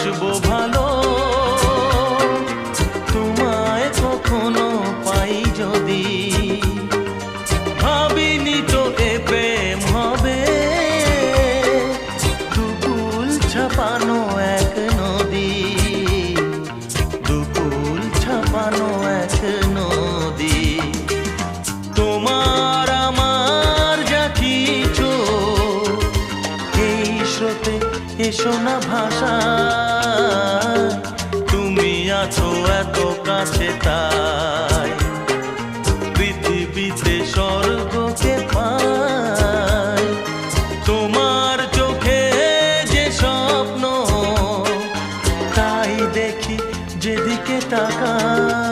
বাসবো ভালো, তোমায় কখনো পাই যদি। ভাবিনি তো এ প্রেম হবে, দুকুল ছাপানো এক নদী, দুকুল ছাপানো এক নদী। তোমার আমার যা কিছু এই স্রোতে এসো না ভাষা, তুমি আছো এত কাছে তাই পৃথিবীতে স্বর্গকে পাই। তোমার চোখে যে স্বপ্ন তাই দেখি যেদিকে তাকাই।